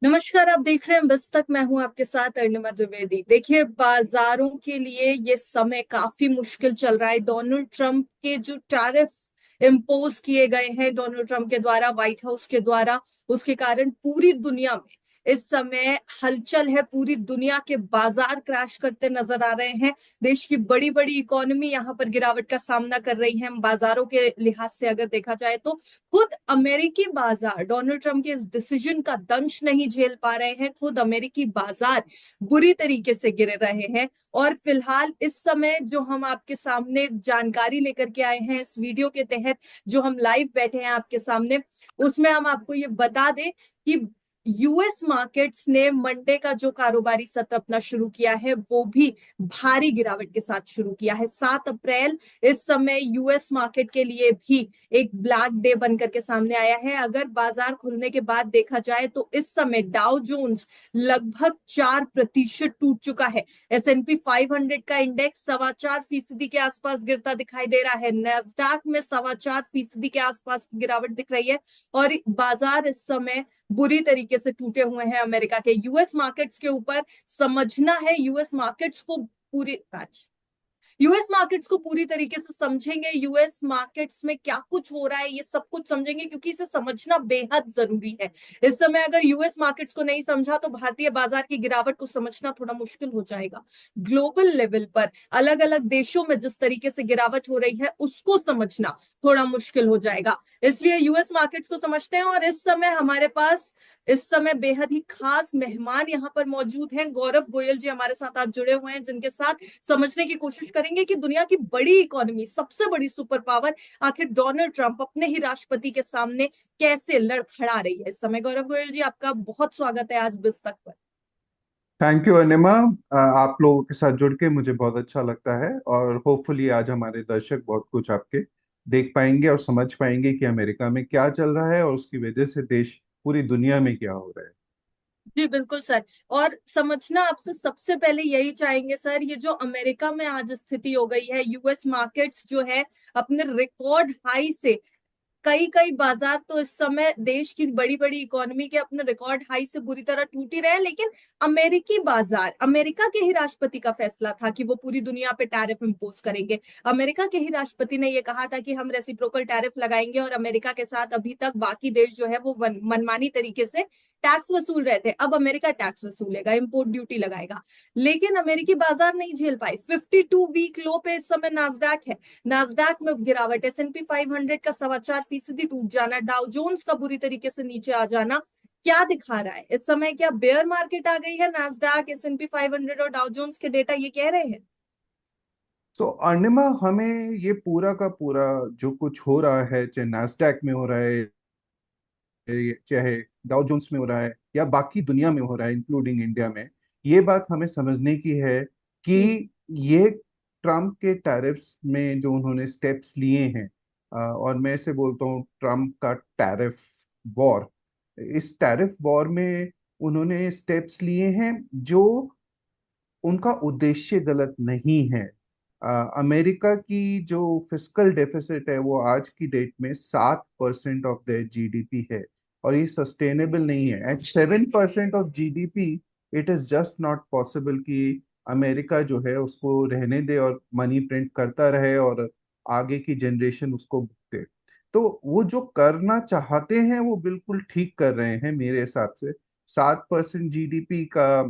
नमस्कार। आप देख रहे हैं बस तक। मैं हूं आपके साथ अरुणिमा द्विवेदी। देखिए, बाजारों के लिए ये समय काफी मुश्किल चल रहा है। डोनाल्ड ट्रंप के जो टैरिफ इम्पोज किए गए हैं डोनाल्ड ट्रंप के द्वारा, व्हाइट हाउस के द्वारा, उसके कारण पूरी दुनिया में इस समय हलचल है। पूरी दुनिया के बाजार क्रैश करते नजर आ रहे हैं। देश की बड़ी बड़ी इकोनॉमी यहाँ पर गिरावट का सामना कर रही है। बाजारों के लिहाज से अगर देखा जाए तो खुद अमेरिकी बाजार डोनाल्ड ट्रंप के इस डिसीजन का दंश नहीं झेल पा रहे हैं। खुद अमेरिकी बाजार बुरी तरीके से गिर रहे हैं। और फिलहाल इस समय जो हम आपके सामने जानकारी लेकर के आए हैं इस वीडियो के तहत, जो हम लाइव बैठे हैं आपके सामने, उसमें हम आपको ये बता दें कि यूएस मार्केट्स ने मंडे का जो कारोबारी सत्र अपना शुरू किया है वो भी भारी गिरावट के साथ शुरू किया है। 7 अप्रैल इस समय यूएस मार्केट के लिए भी एक ब्लैक डे बनकर के सामने आया है। अगर बाजार खुलने के बाद देखा जाए तो इस समय डाउ जोन्स लगभग 4% टूट चुका है। S&P 500 का इंडेक्स 4.25% के आसपास गिरता दिखाई दे रहा है। नैस्डैक में 4.25% के आसपास गिरावट दिख रही है। और बाजार इस समय बुरी तरीके से टूटे हुए हैं अमेरिका के। यूएस मार्केट्स के ऊपर समझना है, यूएस मार्केट्स को पूरी यूएस मार्केट्स को पूरी तरीके से समझेंगे, यूएस मार्केट्स में क्या कुछ हो रहा है ये सब कुछ समझेंगे, क्योंकि इसे समझना बेहद जरूरी है। इस समय अगर यूएस मार्केट्स को नहीं समझा तो भारतीय बाजार की गिरावट को समझना थोड़ा मुश्किल हो जाएगा। ग्लोबल लेवल पर अलग अलग देशों में जिस तरीके से गिरावट हो रही है उसको समझना थोड़ा मुश्किल हो जाएगा। इसलिए यूएस मार्केट्स को समझते हैं। और इस समय हमारे पास इस समय बेहद ही खास मेहमान यहाँ पर मौजूद हैं। गौरव गोयल जी हमारे साथ आज जुड़े हुए हैं, जिनके साथ समझने की कोशिश करेंगे कि दुनिया की बड़ी इकोनॉमी, सबसे बड़ी सुपर पावर, आखिर डोनाल्ड ट्रंप अपने ही राष्ट्रपति के सामने कैसे लड़खड़ा रही है इस समय। गौरव गोयल जी, आपका बहुत स्वागत है आज बिस्तक पर। थैंक यू अनिमा। आप लोगों के साथ जुड़ के मुझे बहुत अच्छा लगता है और होपफुली आज हमारे दर्शक बहुत कुछ आपके देख पाएंगे और समझ पाएंगे कि अमेरिका में क्या चल रहा है और उसकी वजह से देश पूरी दुनिया में क्या हो रहा है। जी बिल्कुल सर। और समझना आपसे सबसे पहले यही चाहेंगे सर, ये जो अमेरिका में आज स्थिति हो गई है, यूएस मार्केट्स जो है अपने रिकॉर्ड हाई से, कई कई बाजार तो इस समय देश की बड़ी बड़ी इकोनॉमी के अपने रिकॉर्ड हाई से बुरी तरह टूट ही रहे हैं। लेकिन अमेरिकी बाजार, अमेरिका के ही राष्ट्रपति का फैसला था कि वो पूरी दुनिया पे टैरिफ इंपोज करेंगे। अमेरिका के ही राष्ट्रपति ने ये कहा था कि हम रेसिप्रोकल टैरिफ लगाएंगे। और अमेरिका के साथ अभी तक बाकी देश जो है वो मनमानी तरीके से टैक्स वसूल रहे थे। अब अमेरिका टैक्स वसूलेगा, इंपोर्ट ड्यूटी लगाएगा। लेकिन अमेरिकी बाजार नहीं झेल पाई। 52 वीक लो पे इस समय नास्डैक है। नास्डैक में गिरावट, S&P 500 का 4.25% टूट जाना, डाउ जोन्स का बुरी तरीके से नीचे आ जाना क्या दिखा रहा है इस समय? क्या बेयर मार्केट आ गई है? नास्डैक, S&P 500 और डाउ जोन्स के डेटा ये कह रहे हैं। तो अनिमा, हमें ये पूरा का पूरा जो कुछ हो रहा है, चाहे नास्डैक में हो रहा है, चाहे डाउ जोन्स में हो रहा है या बाकी दुनिया में हो रहा है इंक्लूडिंग इंडिया में, ये बात हमें समझने की है कि हम्म। ये ट्रम्प के टैरिफ्स में जो उन्होंने स्टेप्स लिए हैं, और मैं इसे बोलता हूँ ट्रम्प का टैरिफ वॉर। इस टैरिफ वॉर में उन्होंने स्टेप्स लिए हैं जो उनका उद्देश्य गलत नहीं है। अमेरिका की जो फिस्कल डेफिसिट है वो आज की डेट में 7% ऑफ द जीडीपी है। और ये सस्टेनेबल नहीं है। At 7% of GDP it is just not possible कि अमेरिका जो है उसको रहने दे और मनी प्रिंट करता रहे और आगे की जनरेशन उसको भुगते। तो वो जो करना चाहते हैं वो बिल्कुल ठीक कर रहे हैं मेरे हिसाब से। 7% जीडीपी का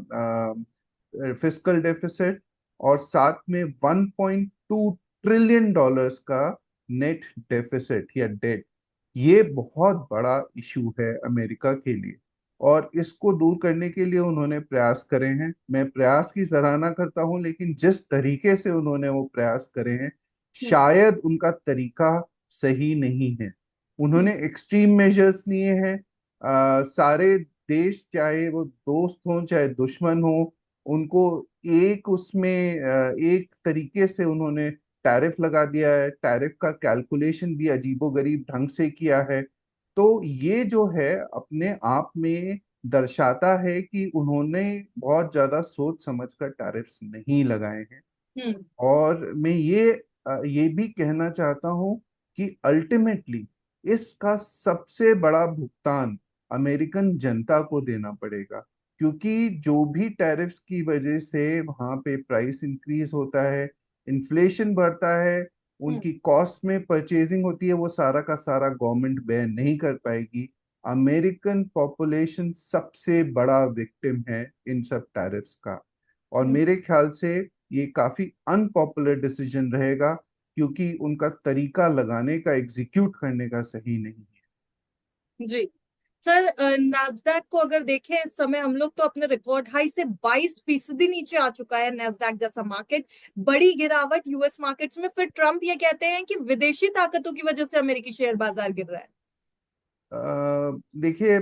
फिस्कल डेफिसिट और साथ में 1.2 ट्रिलियन डॉलर्स का नेट डेफिसिट या डेट, ये बहुत बड़ा इशू है अमेरिका के लिए। और इसको दूर करने के लिए उन्होंने प्रयास करे हैं। मैं प्रयास की सराहना करता हूं, लेकिन जिस तरीके से उन्होंने वो प्रयास करे हैं हम्म। शायद उनका तरीका सही नहीं है। हम्म। उन्होंने एक्सट्रीम मेजर्स लिए हैं। सारे देश, चाहे वो दोस्त हों चाहे दुश्मन हो, उनको एक उसमें एक तरीके से उन्होंने टैरिफ लगा दिया है। टैरिफ का कैलकुलेशन भी अजीबोगरीब ढंग से किया है। तो ये जो है अपने आप में दर्शाता है कि उन्होंने बहुत ज्यादा सोच समझ कर टैरिफ्स नहीं लगाए हैं। हम्म। और मैं ये भी कहना चाहता हूं कि अल्टीमेटली इसका सबसे बड़ा भुगतान अमेरिकन जनता को देना पड़ेगा, क्योंकि जो भी टैरिफ्स की वजह से वहां पे प्राइस इंक्रीज होता है, इन्फ्लेशन बढ़ता है, हम्म। उनकी कॉस्ट में परचेजिंग होती है, वो सारा का सारा गवर्नमेंट बेयर नहीं कर पाएगी। अमेरिकन पॉपुलेशन सबसे बड़ा विक्टिम है इन सब टैरिफ्स का। और हम्म। मेरे ख्याल से ये काफी अनपॉपुलर डिसीजन रहेगा, क्योंकि उनका तरीका लगाने का, एग्जीक्यूट करने का सही नहीं है। जी सर, नास्डैक को अगर देखें इस समय हम लोग तो अपने रिकॉर्ड हाई से 22% नीचे आ चुका है नास्डैक जैसा मार्केट। बड़ी गिरावट यूएस मार्केट्स में, फिर ट्रम्प ये कहते हैं कि विदेशी ताकतों की वजह से अमेरिकी शेयर बाजार गिर रहा है। देखिए,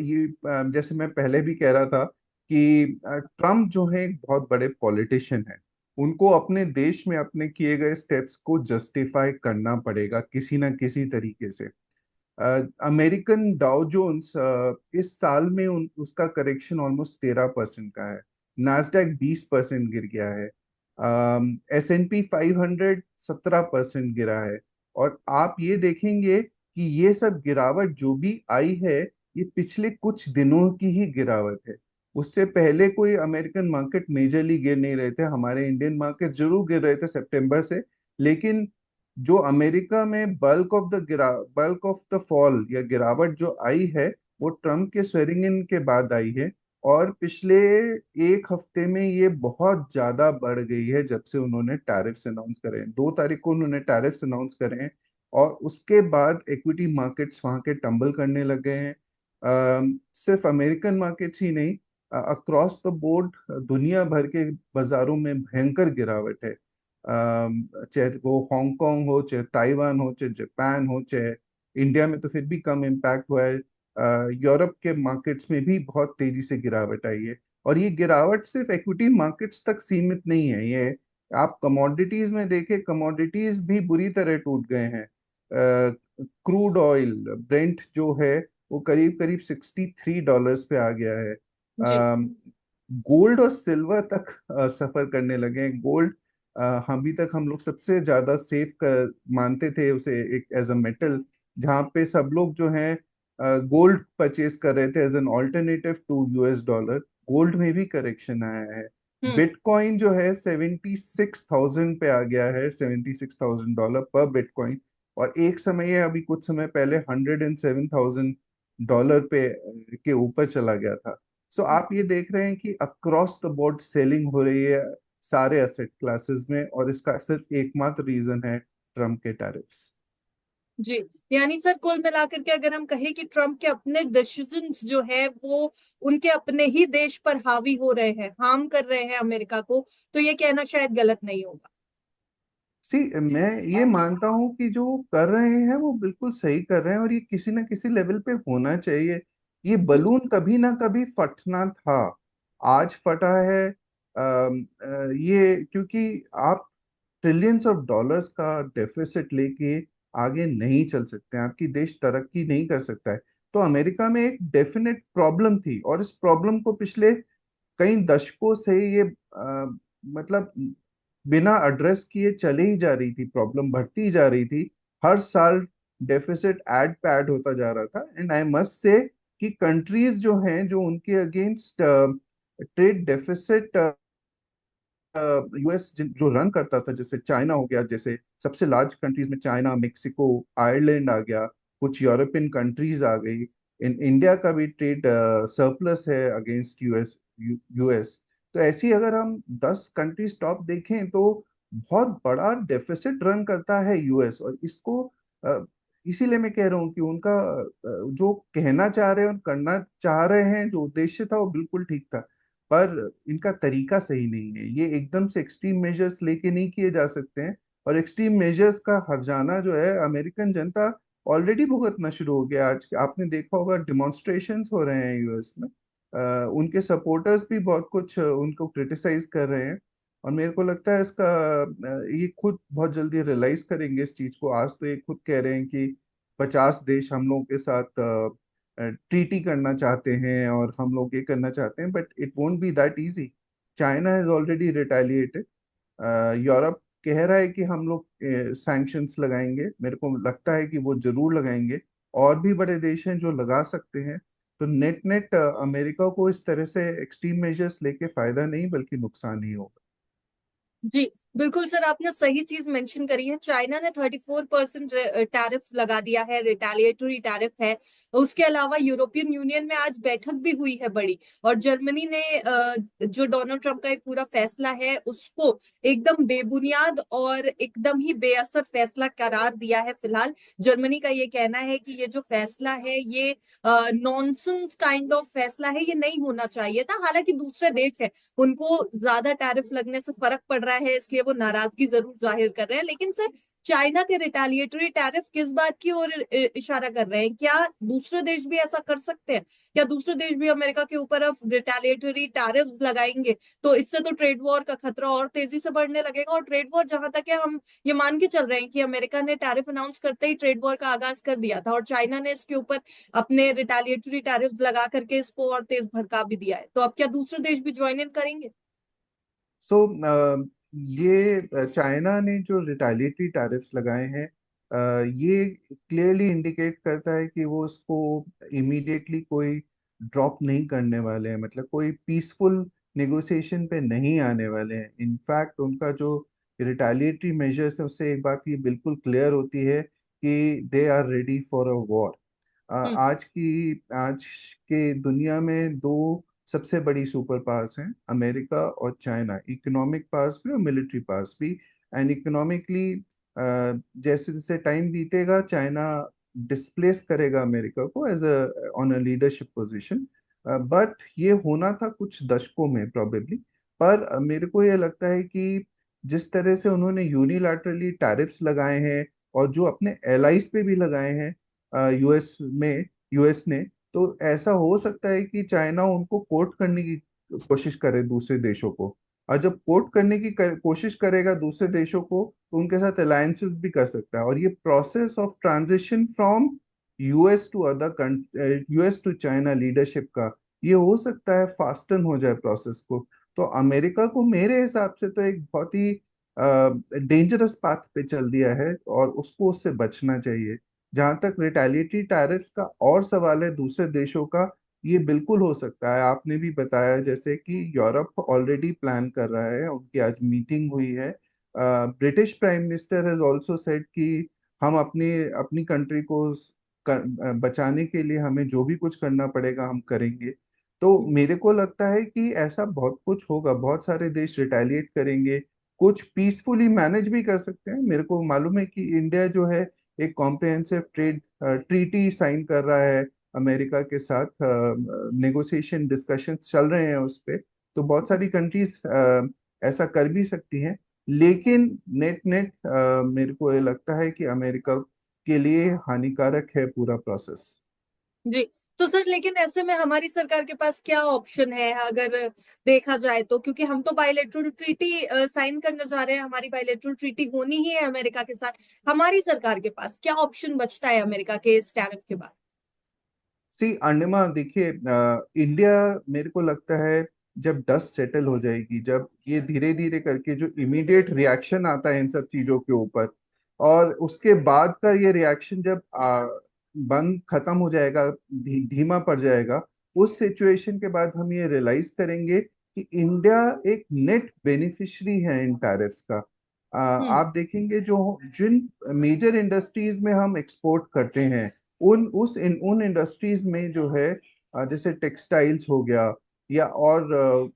ये जैसे मैं पहले भी कह रहा था कि ट्रम्प जो है एक बहुत बड़े पॉलिटिशियन है। उनको अपने देश में अपने किए गए स्टेप्स को जस्टिफाई करना पड़ेगा किसी ना किसी तरीके से। अमेरिकन डाउ जोन्स इस साल में उसका करेक्शन ऑलमोस्ट 13% का है। नास्डैक 20% गिर गया है। S&P 500 17% गिरा है। और आप ये देखेंगे कि ये सब गिरावट जो भी आई है, ये पिछले कुछ दिनों की ही गिरावट है। उससे पहले कोई अमेरिकन मार्केट मेजरली गिर नहीं रहे थे। हमारे इंडियन मार्केट जरूर गिर रहे थे सितंबर से, लेकिन जो अमेरिका में बल्क ऑफ द फॉल या गिरावट जो आई है, वो ट्रम्प के स्वेरिंग इन के बाद आई है। और पिछले एक हफ्ते में ये बहुत ज्यादा बढ़ गई है, जब से उन्होंने टैरिफ्स अनाउंस करे हैं। 2 तारीख को उन्होंने टैरिफ्स अनाउंस करे हैं, और उसके बाद इक्विटी मार्केट्स वहां के टंबल करने लग गए हैं। सिर्फ अमेरिकन मार्केट्स ही नहीं, अक्रॉस द बोर्ड दुनिया भर के बाजारों में भयंकर गिरावट है। चाहे वो हांगकांग हो, चाहे ताइवान हो, चाहे जापान हो, चाहे इंडिया में तो फिर भी कम इम्पैक्ट हुआ है। यूरोप के मार्केट्स में भी बहुत तेजी से गिरावट आई है। और ये गिरावट सिर्फ इक्विटी मार्केट्स तक सीमित नहीं है, ये आप कमोडिटीज में देखें, कमोडिटीज भी बुरी तरह टूट गए हैं। क्रूड ऑयल ब्रेंट जो है, वो करीब करीब $63 पे आ गया है। जी। गोल्ड और सिल्वर तक सफर करने लगे हैं। गोल्ड अभी तक हम लोग सबसे ज्यादा सेफ कर मानते थे उसे, एक एज अ मेटल, जहाँ पे सब लोग जो हैं गोल्ड परचेज कर रहे थे as an alternative to US dollar. Gold में भी करेक्शन आया है। हम्म। बिटकॉइन जो है 76,000 पे आ गया है, $76,000 पर बिटकॉइन। और एक समय ये अभी कुछ समय पहले $107,000 पे के ऊपर चला गया था। सो आप ये देख रहे हैं कि अक्रॉस द बोर्ड सेलिंग हो रही है सारे एसेट क्लासेस में, और इसका सिर्फ एकमात्र रीजन है ट्रम्प के टैरिफ्स। जी, यानी सर कुल मिलाकर के अगर हम कहें कि ट्रम्प के अपने डिसीजंस जो है वो उनके अपने ही देश पर हावी हो रहे हैं, हार्म कर रहे हैं अमेरिका को, तो ये कहना शायद गलत नहीं होगा। सी मैं ये मानता हूँ कि जो वो कर रहे हैं वो बिल्कुल सही कर रहे हैं, और ये किसी ना किसी लेवल पे होना चाहिए। ये हम्म। बलून कभी ना कभी फटना था, आज फटा है। ये क्योंकि आप ट्रिलियंस ऑफ डॉलर्स का डेफिसिट लेके आगे नहीं चल सकते हैं, आपकी देश तरक्की नहीं कर सकता है। तो अमेरिका में एक डेफिनेट प्रॉब्लम थी, और इस प्रॉब्लम को पिछले कई दशकों से ये मतलब बिना एड्रेस किए चले ही जा रही थी, प्रॉब्लम बढ़ती ही जा रही थी। हर साल डेफिसिट ऐड पे ऐड होता जा रहा था। एंड आई मस्ट से कि कंट्रीज जो हैं, जो उनके अगेंस्ट ट्रेड डेफिसिट US जो रन करता था, जैसे चाइना हो गया, जैसे सबसे लार्ज कंट्रीज में चाइना, मेक्सिको, आयरलैंड आ गया, कुछ यूरोपियन कंट्रीज आ गई। इन इंडिया का भी ट्रेड सरप्लस है अगेंस्ट यूएस। तो ऐसी अगर हम 10 कंट्रीज टॉप देखें, तो बहुत बड़ा डेफिसिट रन करता है US। और इसको अ, इसीलिए मैं कह रहा हूँ कि उनका जो कहना चाह रहे हैं और करना चाह रहे हैं, जो उद्देश्य था वो बिल्कुल ठीक था, पर इनका तरीका सही नहीं है। ये एकदम से एक्सट्रीम मेजर्स लेके नहीं किए जा सकते हैं। और एक्सट्रीम मेजर्स का हर्जाना जो है, अमेरिकन जनता ऑलरेडी भुगतना शुरू हो गया। आज आपने देखा होगा, डिमॉन्स्ट्रेशंस हो रहे हैं US में। उनके सपोर्टर्स भी बहुत कुछ उनको क्रिटिसाइज कर रहे हैं। और मेरे को लगता है इसका ये खुद बहुत जल्दी रियलाइज करेंगे इस चीज को। आज तो ये खुद कह रहे हैं कि 50 देश हम लोगों के साथ ट्रीटी करना चाहते हैं, और हम लोग ये करना चाहते हैं, but it won't be that easy. China has already retaliated. Europe कह रहा है कि हम लोग सैंक्शंस लगाएंगे, मेरे को लगता है कि वो जरूर लगाएंगे। और भी बड़े देश हैं जो लगा सकते हैं। तो नेट नेट अमेरिका को इस तरह से एक्सट्रीम मेजर्स लेके फायदा नहीं बल्कि नुकसान ही होगा। जी बिल्कुल सर, आपने सही चीज मेंशन करी है। चाइना ने 34% टैरिफ लगा दिया है, रिटेलिएटरी टैरिफ है। उसके अलावा यूरोपियन यूनियन में आज बैठक भी हुई है बड़ी, और जर्मनी ने जो डोनाल्ड ट्रंप का एक पूरा फैसला है उसको एकदम बेबुनियाद और एकदम ही बेअसर फैसला करार दिया है। फिलहाल जर्मनी का ये कहना है कि ये जो फैसला है ये नॉनसेंस काइंड ऑफ फैसला है, ये नहीं होना चाहिए था। हालांकि दूसरे देश है, उनको ज्यादा टैरिफ लगने से फर्क पड़ रहा है, इसलिए वो नाराजगी जरूर जाहिर कर रहे हैं। लेकिन सर, चाइना के रिटेलिएटरी टैरिफ किस बात की ओर इशारा कर रहे हैं? क्या दूसरे देश भी ऐसा कर सकते हैं? क्या दूसरे देश भी अमेरिका के ऊपर अब रिटेलिएटरी टैरिफ लगाएंगे? तो इससे तो ट्रेड वॉर का खतरा और तेजी से बढ़ने लगेगा। और ट्रेड वॉर जहां तक है, हम ये मान के चल रहे हैं कि अमेरिका ने टैरिफ अनाउंस करते ही ट्रेड वॉर का आगाज कर दिया था, और चाइना ने इसके ऊपर अपने रिटेलिएटरी टैरिफ लगा करके इसको और तेज भड़का भी दिया है। तो अब क्या दूसरे देश भी ज्वाइन इन करेंगे? सो ये चाइना ने जो रिटेलिएटरी टैरिफ्स लगाए हैं, ये क्लियरली इंडिकेट करता है कि वो उसको इमीडिएटली कोई ड्रॉप नहीं करने वाले हैं, मतलब कोई पीसफुल नेगोशिएशन पे नहीं आने वाले हैं। इनफैक्ट उनका जो रिटेलिएटरी मेजर्स है उससे एक बात ये बिल्कुल क्लियर होती है कि they are ready for a war. Hmm. आज के दुनिया में दो सबसे बड़ी सुपर पावर्स हैं, अमेरिका और चाइना, इकोनॉमिक पावर्स भी और मिलिट्री पावर्स भी। एंड इकोनॉमिकली जैसे जैसे टाइम बीतेगा चाइना डिस्प्लेस करेगा अमेरिका को as a on a leadership position. But ये होना था कुछ दशकों में प्रोबेबली। पर मेरे को ये लगता है कि जिस तरह से उन्होंने यूनिलैटरली टैरिफ्स लगाए हैं और जो अपने एलाइज पे भी लगाए हैं यूएस ने, तो ऐसा हो सकता है कि चाइना उनको कोर्ट करने की कोशिश करे दूसरे देशों को। और जब कोर्ट करने की कोशिश करेगा दूसरे देशों को तो उनके साथ अलायंसेस भी कर सकता है, और ये process of transition from US to China leadership का, ये हो सकता है फास्टन हो जाए प्रोसेस को। तो अमेरिका को मेरे हिसाब से तो एक बहुत ही डेंजरस पाथ पे चल दिया है और उसको उससे बचना चाहिए। जहां तक रिटेलिएटरी टैरिफ्स का और सवाल है दूसरे देशों का, ये बिल्कुल हो सकता है। आपने भी बताया जैसे कि यूरोप ऑलरेडी प्लान कर रहा है, उनकी आज मीटिंग हुई है। British prime minister has also said कि हम अपनी अपनी कंट्री को बचाने के लिए हमें जो भी कुछ करना पड़ेगा हम करेंगे। तो मेरे को लगता है कि ऐसा बहुत कुछ होगा, बहुत सारे देश रिटेलिएट करेंगे, कुछ पीसफुली मैनेज भी कर सकते हैं। मेरे को मालूम है कि इंडिया जो है एक कॉम्प्रिहेंसिव ट्रेड ट्रीटी साइन कर रहा है अमेरिका के साथ, नेगोशिएशन डिस्कशन चल रहे हैं उस पे। तो बहुत सारी कंट्रीज ऐसा कर भी सकती हैं। लेकिन नेट नेट मेरे को ये लगता है कि अमेरिका के लिए हानिकारक है पूरा प्रोसेस। जी। तो सर, लेकिन ऐसे में हमारी सरकार के पास क्या ऑप्शन है अगर देखा जाए तो? क्योंकि हम तो बायलेटरल ट्रीटी साइन करने जा रहे हैं, हमारी बायलेटरल ट्रीटी होनी ही है अमेरिका के साथ। हमारी सरकार के पास क्या ऑप्शन बचता है अमेरिका के इस टैरिफ के बाद? सी अर्निमा, देखिए इंडिया मेरे को लगता है जब डस्ट सेटल हो जाएगी, जब ये धीरे धीरे करके जो इमीडिएट रिएक्शन आता है इन सब चीजों के ऊपर, और उसके बाद का ये रिएक्शन जब बंद खत्म हो जाएगा, धीमा पड़ जाएगा, उस सिचुएशन के बाद हम ये रियलाइज करेंगे कि इंडिया एक नेट बेनिफिशियरी है इन टैरिफ्स का। हम्म। आप देखेंगे जो जिन मेजर इंडस्ट्रीज में हम एक्सपोर्ट करते हैं, उन इंडस्ट्रीज में जो है जैसे टेक्सटाइल्स हो गया, या और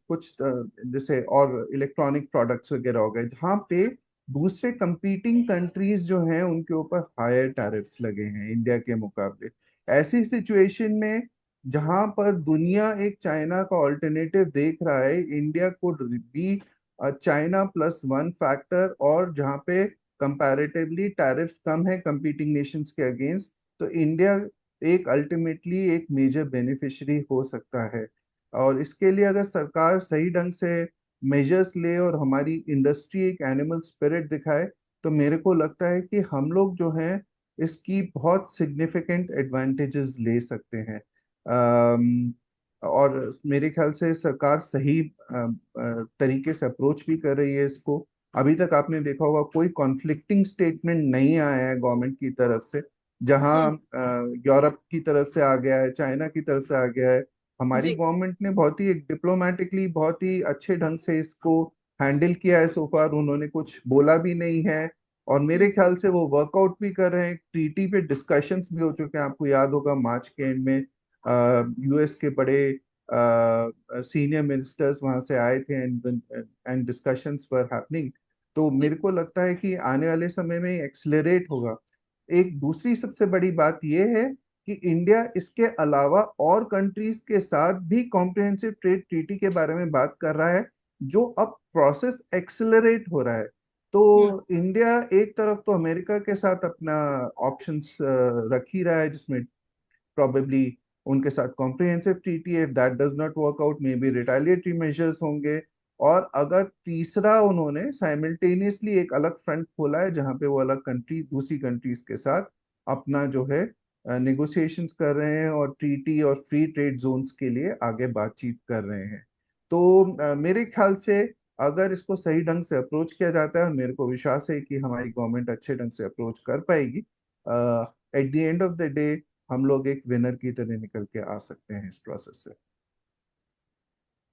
कुछ जैसे और इलेक्ट्रॉनिक प्रोडक्ट्स वगैरह हो गए, जहाँ पे दूसरे कंपीटिंग कंट्रीज जो हैं उनके ऊपर हायर टैरिफ्स लगे हैं इंडिया के मुकाबले। ऐसी सिचुएशन में जहां पर दुनिया एक चाइना का ऑल्टरनेटिव देख रहा है, India could be China plus one factor, और जहाँ पे कंपैरेटिवली टैरिफ्स कम है कंपीटिंग नेशंस के अगेंस्ट, तो इंडिया एक अल्टीमेटली एक मेजर बेनिफिशियरी हो सकता है। और इसके लिए अगर सरकार सही ढंग से मेजर्स ले और हमारी इंडस्ट्री एक एनिमल स्पिरिट दिखाए, तो मेरे को लगता है कि हम लोग जो हैं इसकी बहुत सिग्निफिकेंट एडवांटेजेस ले सकते हैं। और मेरे ख्याल से सरकार सही तरीके से अप्रोच भी कर रही है इसको। अभी तक आपने देखा होगा कोई कॉन्फ्लिक्टिंग स्टेटमेंट नहीं आया है गवर्नमेंट की तरफ से। जहां हम्म। यूरोप की तरफ से आ गया है, चाइना की तरफ से आ गया है। हमारी जी। गवर्नमेंट ने बहुत ही एक डिप्लोमेटिकली बहुत ही अच्छे ढंग से इसको हैंडल किया है। सो फार उन्होंने कुछ बोला भी नहीं है, और मेरे हम्म। ख्याल से वो वर्कआउट भी कर रहे हैं। ट्रीटी पे डिस्कशंस भी हो चुके हैं, आपको याद होगा मार्च के एंड में यूएस के बड़े सीनियर मिनिस्टर्स वहां से आए थे, एंड डिस्कशंस वर हैपनिंग। तो जी। मेरे को लगता है कि आने वाले समय में एक्सेलरेट होगा। एक दूसरी सबसे बड़ी बात यह है कि इंडिया इसके अलावा और कंट्रीज के साथ भी कॉम्प्रिहेंसिव ट्रेड ट्रीटी के बारे में बात कर रहा है, जो अब प्रोसेस एक्सेलरेट हो रहा है। तो हम्म। इंडिया एक तरफ तो अमेरिका के साथ अपना ऑप्शंस रख ही रहा है, जिसमें probably उनके साथ कॉम्प्रिहेंसिव ट्रीटी है। If that does not work out, may be retaliatory measures होंगे। और अगर तीसरा उन्होंने साइमल्टेनियसली एक अलग फ्रंट खोला है, जहां पे वो अलग कंट्री दूसरी कंट्रीज के साथ अपना जो है नेगोशिएशंस कर रहे हैं, और ट्रीटी और फ्री ट्रेड जोन्स के लिए आगे बातचीत कर रहे हैं। तो मेरे ख्याल से अगर इसको सही ढंग से अप्रोच किया जाता है, और मेरे को विश्वास है कि हमारी गवर्नमेंट अच्छे ढंग से अप्रोच कर पाएगी, at the end of the day हम लोग एक विनर की तरह निकल के आ सकते हैं इस प्रोसेस से।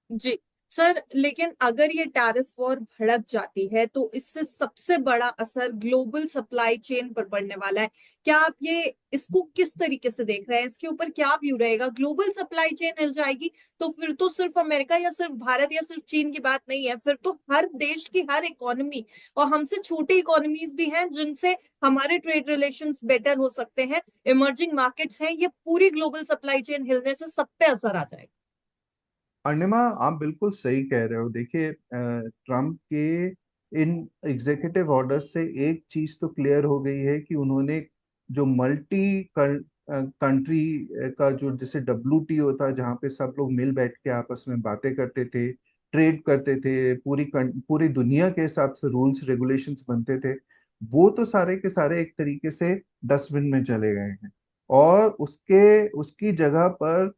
जी सर, लेकिन अगर ये टैरिफ वॉर भड़क जाती है तो इससे सबसे बड़ा असर ग्लोबल सप्लाई चेन पर पड़ने वाला है। क्या आप ये इसको किस तरीके से देख रहे हैं? इसके ऊपर क्या व्यू रहेगा? ग्लोबल सप्लाई चेन हिल जाएगी तो फिर तो सिर्फ अमेरिका या सिर्फ भारत या सिर्फ चीन की बात नहीं है, फिर तो हर देश की हर इकोनॉमी, और हमसे छोटी इकोनॉमीज भी हैं जिनसे हमारे ट्रेड रिलेशंस बेटर हो सकते हैं, इमर्जिंग मार्केट्स हैं, ये पूरी ग्लोबल सप्लाई चेन हिलने से सब पे असर आ जाएगा। अर्निमा, आप बिल्कुल सही कह रहे हो। देखिए, ट्रम्प के इन एग्जीक्यूटिव ऑर्डर से एक चीज तो क्लियर हो गई है कि उन्होंने जो मल्टी कंट्री का जो जैसे WTO था, जहाँ पे सब लोग मिल बैठ के आपस में बातें करते थे, ट्रेड करते थे, पूरी दुनिया के हिसाब से रूल्स रेगुलेशंस बनते थे, वो तो सारे के सारे एक तरीके से डस्टबिन में चले गए हैं। और उसके उसकी जगह पर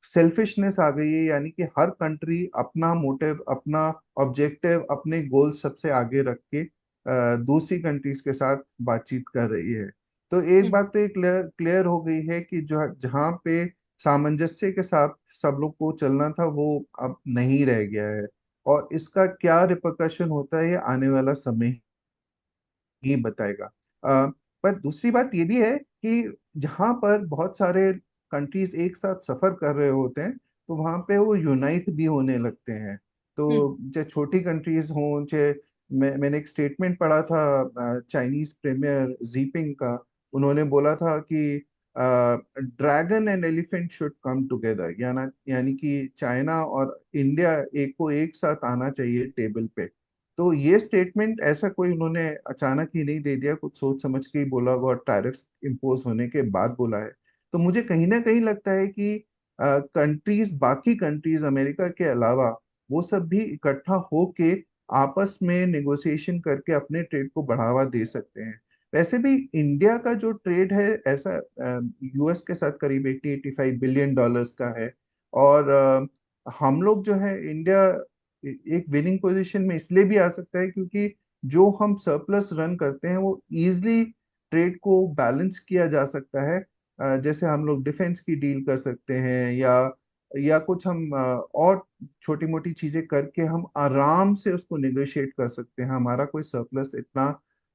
सेल्फिशनेस आ गई है, यानी कि हर कंट्री अपना मोटिव, अपना ऑब्जेक्टिव, अपने गोल सबसे आगे रख के दूसरी कंट्रीज के साथ बातचीत कर रही है। तो एक हम्म। बात तो ये क्लियर क्लियर हो गई है कि जो जहाँ पे सामंजस्य के साथ सब लोग को चलना था, वो अब नहीं रह गया है। और इसका क्या रिpercussion होता है, ये आने वाला समय ही बताएगा। पर दूसरी बात ये भी है कि जहां पर बहुत सारे कंट्रीज एक साथ सफर कर रहे होते हैं, तो वहां पे वो यूनाइट भी होने लगते हैं। हम्म। तो चाहे छोटी कंट्रीज हों, चाहे मैंने एक स्टेटमेंट पढ़ा था चाइनीज प्रीमियर जीपिंग का। उन्होंने बोला था कि dragon and elephant should come together, यानी कि चाइना और इंडिया एक को एक साथ आना चाहिए टेबल पे। तो ये स्टेटमेंट ऐसा कोई उन्होंने अचानक ही नहीं दे दिया, कुछ सोच समझ के ही बोला होगा, और टैरिफ्स इम्पोज होने के बाद बोला है। तो मुझे कहीं ना कहीं लगता है कि कंट्रीज, बाकी कंट्रीज अमेरिका के अलावा, वो सब भी इकट्ठा होके आपस में नेगोशिएशन करके अपने ट्रेड को बढ़ावा दे सकते हैं। वैसे भी इंडिया का जो ट्रेड है, ऐसा यूएस के साथ करीब 80-85 बिलियन डॉलर्स का है। और हम लोग जो है इंडिया एक विनिंग पोजीशन में इसलिए भी आ सकता है क्योंकि जो हम सरप्लस रन करते हैं, वो इजिली ट्रेड को बैलेंस किया जा सकता है। जैसे हम लोग डिफेंस की डील कर सकते हैं, या कुछ हम और छोटी मोटी चीजें करके हम आराम से उसको निगोशिएट कर सकते हैं। हमारा कोई सरप्लस इतना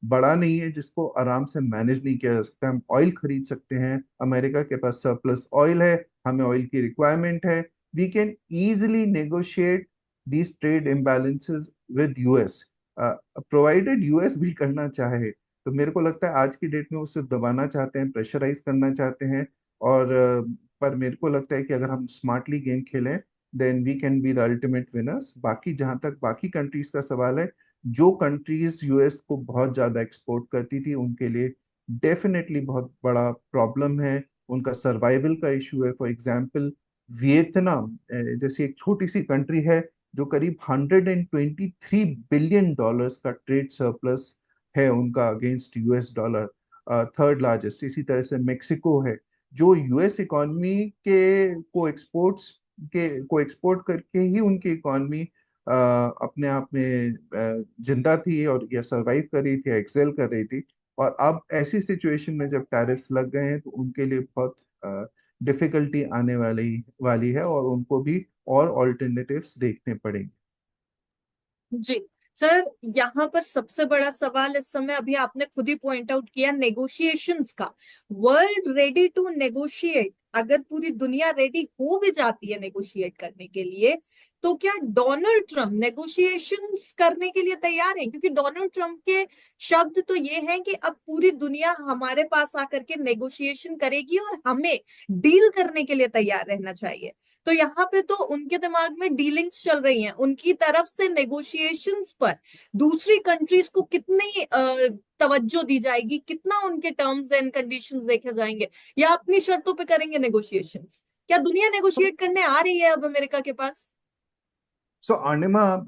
बड़ा नहीं है जिसको आराम से मैनेज नहीं किया जा सकता। हम ऑयल खरीद सकते हैं, अमेरिका के पास सरप्लस ऑयल है, हमें ऑयल की रिक्वायरमेंट है। We can easily negotiate these trade imbalances with US, provided US भी करना चाहे। तो मेरे को लगता है आज की डेट में वो सिर्फ दबाना चाहते हैं, प्रेशराइज करना चाहते हैं। और पर मेरे को लगता है कि अगर हम स्मार्टली गेम खेलें, then we can be the ultimate winners. बाकी जहां तक बाकी कंट्रीज का सवाल है, जो कंट्रीज यूएस को बहुत ज्यादा एक्सपोर्ट करती थी, उनके लिए डेफिनेटली बहुत बड़ा प्रॉब्लम है, उनका सर्वाइवल का इशू है। फॉर एग्जाम्पल, वियतनाम जैसी एक छोटी सी कंट्री है, जो करीब $123 बिलियन का ट्रेड सरप्लस है उनका against US dollar, third largest. इसी तरह से मेक्सिको है, जो यूएस इकॉनमी को एक्सपोर्ट करके ही उनकी इकॉनमी अपने आप में जिंदा थी, और या सरवाइव कर रही थी, एक्सेल कर रही थी। और अब ऐसी सिचुएशन में जब टैरिफ्स लग गए हैं तो उनके लिए बहुत डिफिकल्टी आने वाली वाली है, और उनको भी और ऑल्टरनेटिव्स देखने पड़ेंगे। जी सर, यहाँ पर सबसे बड़ा सवाल इस समय, अभी आपने खुद ही पॉइंट आउट किया, नेगोशिएशंस का। वर्ल्ड रेडी टू नेगोशिएट, अगर पूरी दुनिया रेडी हो भी जाती है नेगोशिएट करने के लिए, तो क्या डोनाल्ड ट्रम्प नेगोशिएशंस करने के लिए तैयार है? क्योंकि डोनाल्ड ट्रम्प के शब्द तो ये हैं कि अब पूरी दुनिया हमारे पास आकर के नेगोशिएशन करेगी और हमें डील करने के लिए तैयार रहना चाहिए। तो यहाँ पे तो उनके दिमाग में डीलिंग्स चल रही हैं, उनकी तरफ से नेगोशिएशंस पर दूसरी कंट्रीज को कितनी तवज्जो दी जाएगी, कितना उनके टर्म्स एंड कंडीशंस देखे जाएंगे, या अपनी शर्तों पे करेंगे नेगोशिएशंस? क्या दुनिया नेगोशिएट करने आ रही है अब अमेरिका के पास? सो अर्निमा,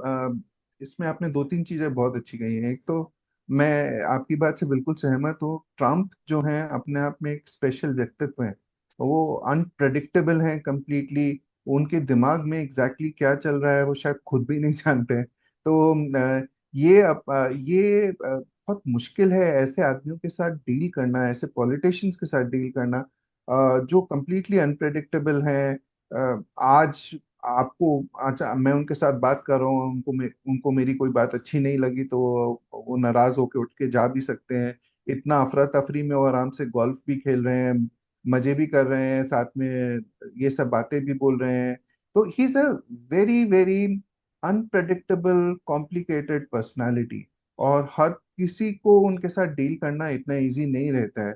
इसमें आपने दो तीन चीजें बहुत अच्छी कही हैं। एक तो मैं आपकी बात से बिल्कुल सहमत हूँ। ट्रम्प जो हैं अपने आप में एक स्पेशल व्यक्तित्व हैं। वो अनप्रडिक्टेबल हैं कंप्लीटली। उनके दिमाग में एग्जैक्टली क्या चल रहा है वो शायद खुद भी नहीं जानते हैं। तो ये बहुत मुश्किल है ऐसे आदमियों के साथ डील करना, ऐसे पॉलिटिशियंस के साथ डील करना, जो कंप्लीटली अनप्रेडिक्टेबल हैं। आज आपको, अच्छा मैं उनके साथ बात कर रहा हूँ, उनको मेरी कोई बात अच्छी नहीं लगी तो वो नाराज होके उठ के जा भी सकते हैं। इतना अफरा तफरी में वो आराम से गोल्फ भी खेल रहे हैं, मजे भी कर रहे हैं साथ में, ये सब बातें भी बोल रहे हैं। तो he is a very very unpredictable complicated personality, और हर किसी को उनके साथ डील करना इतना इजी नहीं रहता है।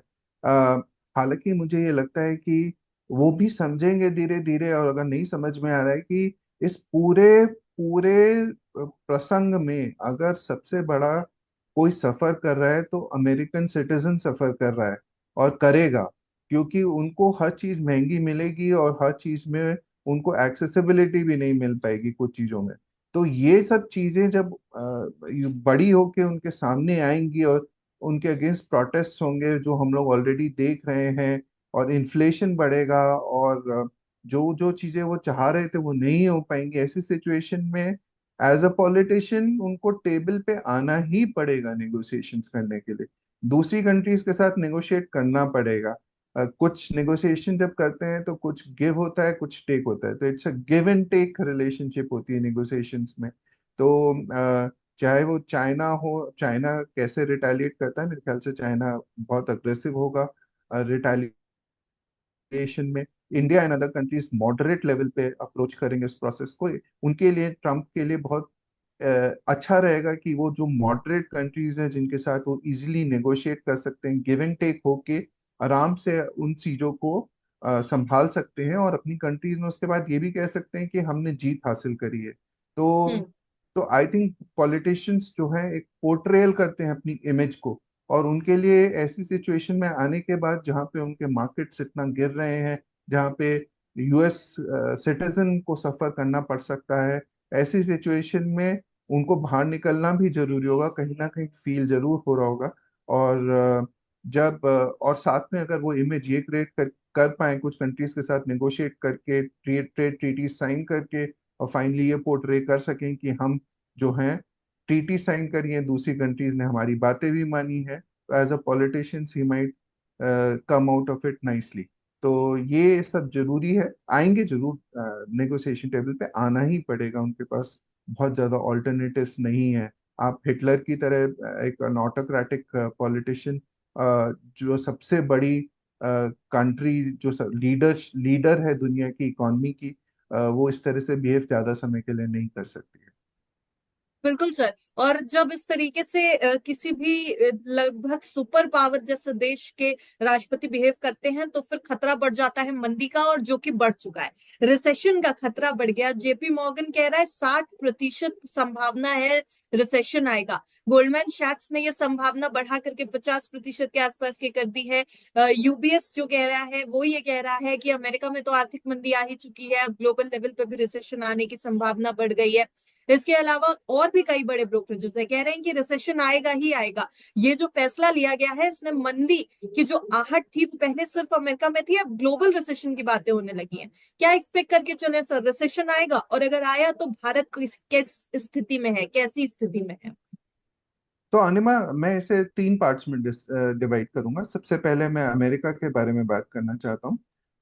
हालांकि मुझे ये लगता है कि वो भी समझेंगे धीरे धीरे, और अगर नहीं समझ में आ रहा है कि इस पूरे पूरे प्रसंग में अगर सबसे बड़ा कोई सफर कर रहा है तो अमेरिकन सिटीजन सफर कर रहा है और करेगा, क्योंकि उनको हर चीज महंगी मिलेगी और हर चीज में उनको एक्सेसिबिलिटी भी नहीं मिल पाएगी कुछ चीजों में। तो ये सब चीजें जब बड़ी होके उनके सामने आएंगी और उनके अगेंस्ट प्रोटेस्ट होंगे जो हम लोग ऑलरेडी देख रहे हैं, और इन्फ्लेशन बढ़ेगा, और जो जो चीजें वो चाह रहे थे वो नहीं हो पाएंगी, ऐसी सिचुएशन में एज अ पॉलिटिशियन उनको टेबल पे आना ही पड़ेगा नेगोशिएशंस करने के लिए। दूसरी कंट्रीज के साथ नेगोशिएट करना पड़ेगा। कुछ नेगोशिएशन जब करते हैं तो कुछ गिव होता है, कुछ टेक होता है, तो it's a give and take relationship होती है नेगोशिएशंस में। तो चाहे वो चाइना हो, चाइना कैसे रिटेलिएट करता है, मेरे ख्याल से चाइना बहुत अग्रेसिव होगा रिटेलिएशन में। India and other countries moderate level पे अप्रोच करेंगे उस प्रोसेस को। उनके लिए, ट्रम्प के लिए बहुत अच्छा रहेगा कि वो जो मॉडरेट कंट्रीज हैं जिनके साथ वो इजीली नेगोशिएट कर सकते हैं, गिव एंड टेक होके आराम से उन चीजों को संभाल सकते हैं, और अपनी कंट्रीज में उसके बाद ये भी कह सकते हैं कि हमने जीत हासिल करी है। तो हम्म। आई थिंक पॉलिटिशियंस जो है एक पोर्ट्रेयल करते हैं अपनी इमेज को, और उनके लिए ऐसी सिचुएशन में आने के बाद जहाँ पे उनके मार्केट्स इतना गिर रहे हैं, जहाँ पे यूएस सिटीजन को सफर करना पड़ सकता है, ऐसी सिचुएशन में उनको बाहर निकलना भी जरूरी होगा, कहीं ना कहीं फील जरूर हो रहा होगा। और और साथ में अगर वो इमेज ये क्रिएट कर पाए कुछ कंट्रीज के साथ नेगोशिएट करके, ट्रेड ट्रेड ट्रीटी साइन करके, और फाइनली ये पोर्ट्रे कर सकें कि हम जो हैं ट्रीटी साइन करी है, दूसरी कंट्रीज ने हमारी बातें भी मानी है, तो एज अ पॉलिटिशियंस ही might come out of it nicely. तो ये सब जरूरी है, आएंगे जरूर, नेगोशिएशन टेबल पे आना ही पड़ेगा, उनके पास बहुत ज्यादा ऑल्टरनेटिव्स नहीं है। आप हिटलर की तरह एक ऑटोक्रेटिक पॉलिटिशियन, जो सबसे बड़ी कंट्री, जो लीडर लीडर है दुनिया की इकॉनमी की, वो इस तरह से बिहेव ज्यादा समय के लिए नहीं कर सकती है। बिल्कुल सर। और जब इस तरीके से किसी भी लगभग सुपर पावर जैसे देश के राष्ट्रपति बिहेव करते हैं, तो फिर खतरा बढ़ जाता है मंदी का, और जो कि बढ़ चुका है। रिसेशन का खतरा बढ़ गया। जेपी मॉर्गन कह रहा है 60% संभावना है रिसेशन आएगा। गोल्डमैन सैक्स ने यह संभावना बढ़ा करके 50% के आसपास की कर दी है। यूबीएस जो कह रहा है वो ये कह रहा है कि अमेरिका में तो आर्थिक मंदी आ ही चुकी है, अब ग्लोबल लेवल पे भी रिसेशन आने की संभावना बढ़ गई है। इसके अलावा और भी कई बड़े ब्रोकरेजेस है कह रहे हैं कि रिसेशन आएगा ही आएगा। ये जो फैसला लिया गया है, इसने मंदी की जो आहट थी वो पहले सिर्फ अमेरिका में थी, अब ग्लोबल रिसेशन की बातें होने लगी हैं। क्या एक्सपेक्ट करके चले सर, रिसेशन आएगा? और अगर आया तो भारत किस किस स्थिति में है, कैसी स्थिति में है? तो अनिमा, मैं इसे तीन पार्ट्स में डिवाइड करूंगा। सबसे पहले मैं अमेरिका के बारे में बात करना चाहता हूँ,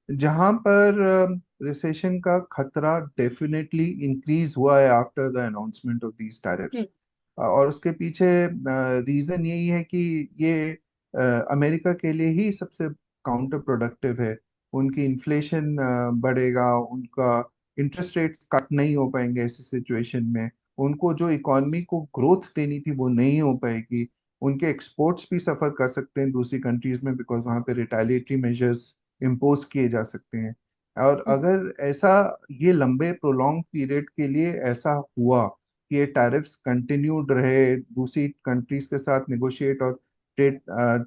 जहां पर रिसेशन का खतरा डेफिनेटली इंक्रीज हुआ है after the announcement of these tariffs. Hmm. और उसके पीछे रीजन यही है कि ये अमेरिका के लिए ही सबसे काउंटर प्रोडक्टिव है। उनकी इन्फ्लेशन बढ़ेगा, उनका इंटरेस्ट रेट्स कट नहीं हो पाएंगे ऐसी सिचुएशन में। उनको जो इकॉनमी को ग्रोथ देनी थी वो नहीं हो पाएगी। उनके एक्सपोर्ट्स भी सफर कर सकते हैं दूसरी कंट्रीज में, बिकॉज वहाँ पे रिटेलिएटरी मेजर्स इम्पोज किए जा सकते हैं। और हम्म। अगर ऐसा ये लंबे प्रोलॉन्ग पीरियड के लिए ऐसा हुआ कि ये टैरिफ्स कंटिन्यूड रहे, दूसरी कंट्रीज के साथ नेगोशिएट और ट्रेड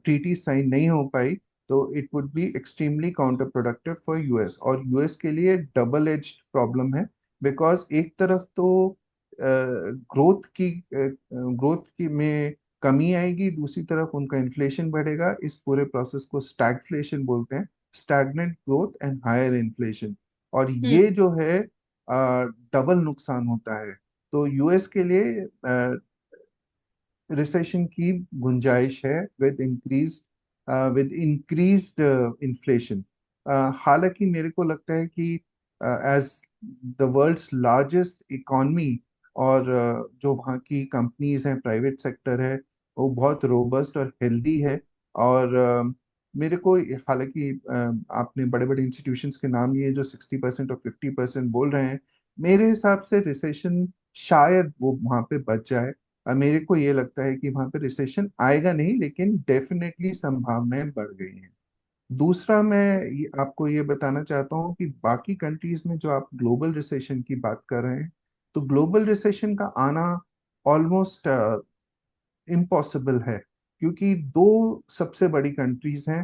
ट्रीटी साइन नहीं हो पाई, तो it would be extremely counter productive for US. और यूएस के लिए डबल एज्ड प्रॉब्लम है, बिकॉज एक तरफ तो ग्रोथ की में कमी आएगी, दूसरी तरफ उनका इन्फ्लेशन बढ़ेगा। इस पूरे प्रोसेस को स्टैगफ्लेशन बोलते हैं, stagnant growth and higher inflation. और ये हम्म। जो है डबल नुकसान होता है। तो यूएस के लिए रिसेशन की गुंजाइश है विद इंक्रीज्ड इन्फ्लेशन। हालांकि मेरे को लगता है कि as the world's largest economy, और जो वहाँ की कंपनीज हैं, प्राइवेट सेक्टर है, वो बहुत रोबस्ट और हेल्दी है। और मेरे को, हालांकि आपने बड़े बड़े इंस्टीट्यूशंस के नाम लिए जो 60% और 50% बोल रहे हैं, मेरे हिसाब से रिसेशन शायद वो वहाँ पे बच जाए। मेरे को ये लगता है कि वहां पे रिसेशन आएगा नहीं, लेकिन डेफिनेटली संभावनाएं बढ़ गई हैं। दूसरा, मैं आपको ये बताना चाहता हूँ कि बाकी कंट्रीज में जो आप ग्लोबल रिसेशन की बात कर रहे हैं, तो ग्लोबल रिसेशन का आना ऑलमोस्ट इम्पॉसिबल है, क्योंकि दो सबसे बड़ी कंट्रीज हैं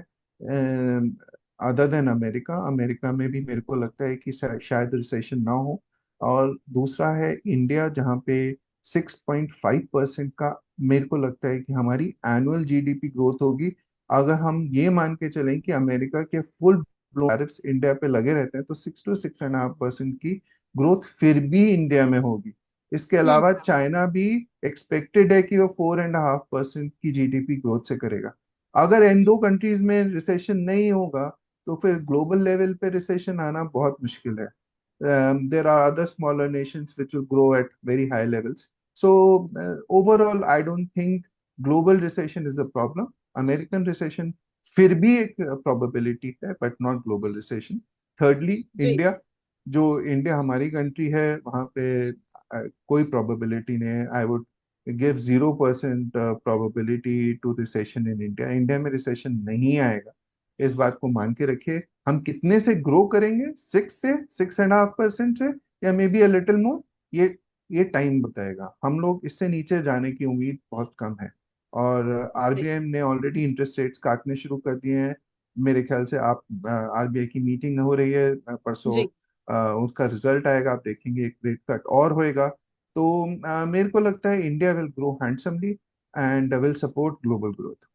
अदर देन अमेरिका। अमेरिका में भी मेरे को लगता है कि शायद रिसेशन ना हो। और दूसरा है इंडिया, जहाँ पे 6.5% का मेरे को लगता है कि हमारी एनुअल जीडीपी ग्रोथ होगी। अगर हम ये मान के चलें कि अमेरिका के फुल टैरिफ्स इंडिया पे लगे रहते हैं, तो 6 to 6.5% की ग्रोथ फिर भी इंडिया में होगी। इसके हम्म। अलावा चाइना भी एक्सपेक्टेड है कि वो 4.5% की जीडीपी ग्रोथ से करेगा। अगर इन दो कंट्रीज में रिसेशन नहीं होगा, तो फिर ग्लोबल लेवल पे रिसेशन आना बहुत मुश्किल है। there are other smaller nations which will grow at very high levels. So overall, I don't think global recession is a problem. American recession फिर भी एक probability है, but not global recession. Thirdly, जी। India, जो India हमारी country है, वहाँ पे कोई probability नहीं है। I would give 0% probability to recession in India. India में रिसेशन नहीं आएगा, इस बात को मान के रखिए। हम कितने से ग्रो करेंगे, 6 से 6.5% से, या may be a little more, ये टाइम बताएगा। हम लोग इससे नीचे जाने की उम्मीद बहुत कम है। और जी। आरबीआई ने ऑलरेडी इंटरेस्ट रेट्स काटने शुरू कर दिए हैं। मेरे ख्याल से आप आरबीआई की मीटिंग हो रही है परसों, जी। उसका रिजल्ट आएगा, आप देखेंगे एक रेट कट और होएगा। तो मेरे को लगता है India will grow handsomely and will support global growth.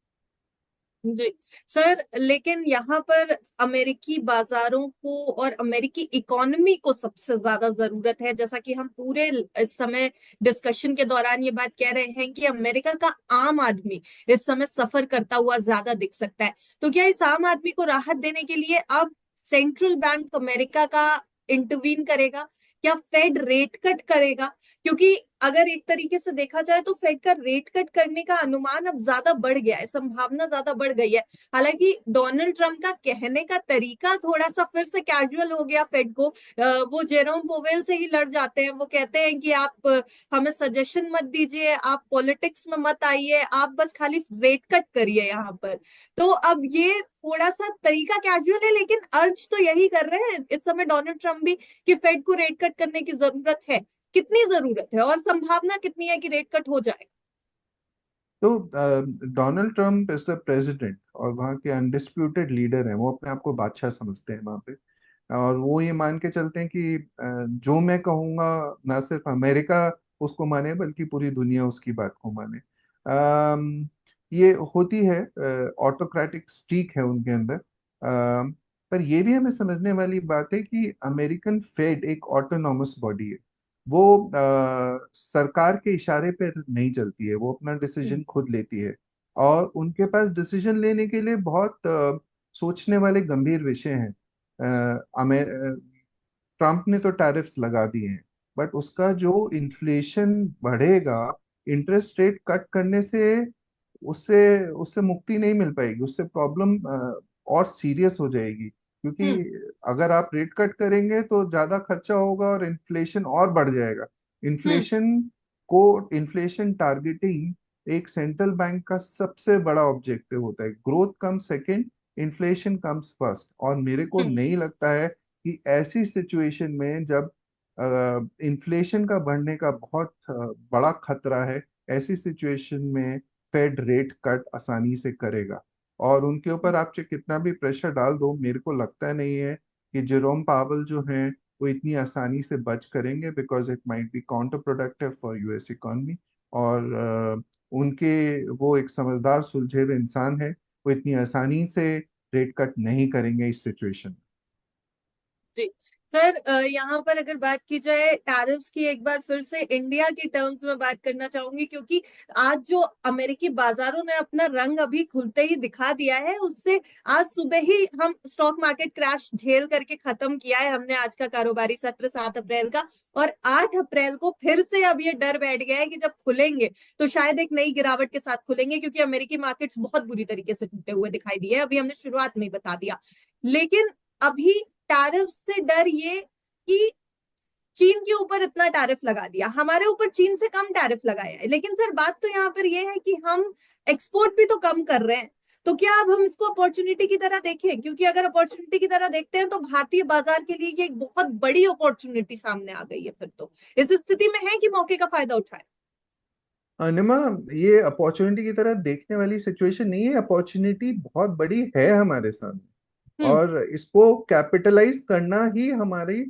जी सर, लेकिन यहाँ पर अमेरिकी बाजारों को और अमेरिकी इकोनॉमी को सबसे ज्यादा जरूरत है। जैसा कि हम पूरे इस समय डिस्कशन के दौरान ये बात कह रहे हैं कि अमेरिका का आम आदमी इस समय सफर करता हुआ ज्यादा दिख सकता है। तो क्या इस आम आदमी को राहत देने के लिए अब सेंट्रल बैंक अमेरिका का इंटरवीन करेगा? क्या फेड रेट कट करेगा? क्योंकि अगर एक तरीके से देखा जाए तो फेड का रेट कट करने का अनुमान अब ज्यादा बढ़ गया है, संभावना ज्यादा बढ़ गई है। हालांकि डोनाल्ड ट्रंप का कहने का तरीका थोड़ा सा फिर से कैजुअल हो गया फेड को। वो जेरोम पोवेल से ही लड़ जाते हैं। वो कहते हैं कि आप हमें सजेशन मत दीजिए, आप पॉलिटिक्स में मत आइए, आप बस खाली रेट कट करिए यहाँ पर। तो अब ये थोड़ा सा तरीका कैजुअल है, लेकिन अर्ज तो यही कर रहे हैं इस समय डोनाल्ड ट्रंप भी कि फेड को रेट कट करने की जरूरत है। कितनी जरूरत है और संभावना कितनी है कि रेट कट हो जाए? तो Donald Trump is the president, और वहाँ के अनडिस्प्यूटेड लीडर हैं। वो अपने आप को बादशाह समझते हैं वहाँ पे। और वो ये मान के चलते हैं कि जो मैं कहूँगा, ना सिर्फ अमेरिका उसको माने, बल्कि पूरी दुनिया उसकी बात को माने। ये होती है, ऑटोक्रेटिक स्ट्रीक है उनके अंदर। पर ये भी हमें समझने वाली बात है कि अमेरिकन फेड एक ऑटोनॉमस बॉडी है। वो सरकार के इशारे पे नहीं चलती है, वो अपना हम्म डिसीजन खुद लेती है। और उनके पास डिसीजन लेने के लिए बहुत सोचने वाले गंभीर विषय हैं। ट्रम्प ने तो टैरिफ्स लगा दिए हैं, बट उसका जो इन्फ्लेशन बढ़ेगा, इंटरेस्ट रेट कट करने से उससे उससे मुक्ति नहीं मिल पाएगी, उससे प्रॉब्लम और सीरियस हो जाएगी। क्योंकि हम्म अगर आप रेट कट करेंगे तो ज्यादा खर्चा होगा और इन्फ्लेशन और बढ़ जाएगा। हम्म इन्फ्लेशन को इन्फ्लेशन टारगेटिंग एक सेंट्रल बैंक का सबसे बड़ा ऑब्जेक्टिव होता है। ग्रोथ कम सेकंड, इन्फ्लेशन कम्स फर्स्ट। और मेरे को हम्म नहीं लगता है कि ऐसी सिचुएशन में जब इन्फ्लेशन का बढ़ने का बहुत बड़ा खतरा है, ऐसी सिचुएशन में फेड रेट कट आसानी से करेगा। और उनके ऊपर आप चाहे कितना भी प्रेशर डाल दो, मेरे को लगता नहीं है कि जेरोम पावल जो हैं वो इतनी आसानी से बच करेंगे, because it might be counter productive for US economy. और उनके वो एक समझदार सुलझे हुए इंसान है, वो इतनी आसानी से रेट कट नहीं करेंगे इस सिचुएशन में। जी सर, यहाँ पर अगर बात की जाए टैरिफ्स की, एक बार फिर से इंडिया की टर्म्स में बात करना चाहूंगी, क्योंकि आज जो अमेरिकी बाजारों ने अपना रंग अभी खुलते ही दिखा दिया है, उससे आज सुबह ही हम स्टॉक मार्केट क्रैश झेल करके खत्म किया है हमने आज का कारोबारी सत्र 7 अप्रैल का। और 8 अप्रैल को फिर से अब ये डर बैठ गया है कि जब खुलेंगे तो शायद एक नई गिरावट के साथ खुलेंगे, क्योंकि अमेरिकी मार्केट्स बहुत बुरी तरीके से टूटे हुए दिखाई दिए, अभी हमने शुरुआत में ही बता दिया। लेकिन अभी टैरिफ से डर ये कि चीन के ऊपर इतना टैरिफ लगा दिया, हमारे ऊपर चीन से कम टैरिफ लगाया है, लेकिन सर बात तो यहाँ पर ये है कि हम एक्सपोर्ट भी तो कम कर रहे हैं। तो क्या अब हम इसको अपॉर्चुनिटी की तरह देखें? क्योंकि अगर अपॉर्चुनिटी की तरह देखते हैं तो भारतीय बाजार के लिए ये एक बहुत बड़ी अपॉर्चुनिटी सामने आ गई है, फिर तो इस स्थिति में है कि मौके का फायदा उठाए। अनिमा, ये अपॉर्चुनिटी की तरह देखने वाली सिचुएशन नहीं है, अपॉर्चुनिटी बहुत बड़ी है हमारे सामने। हम्म और इसको कैपिटलाइज करना ही हमारी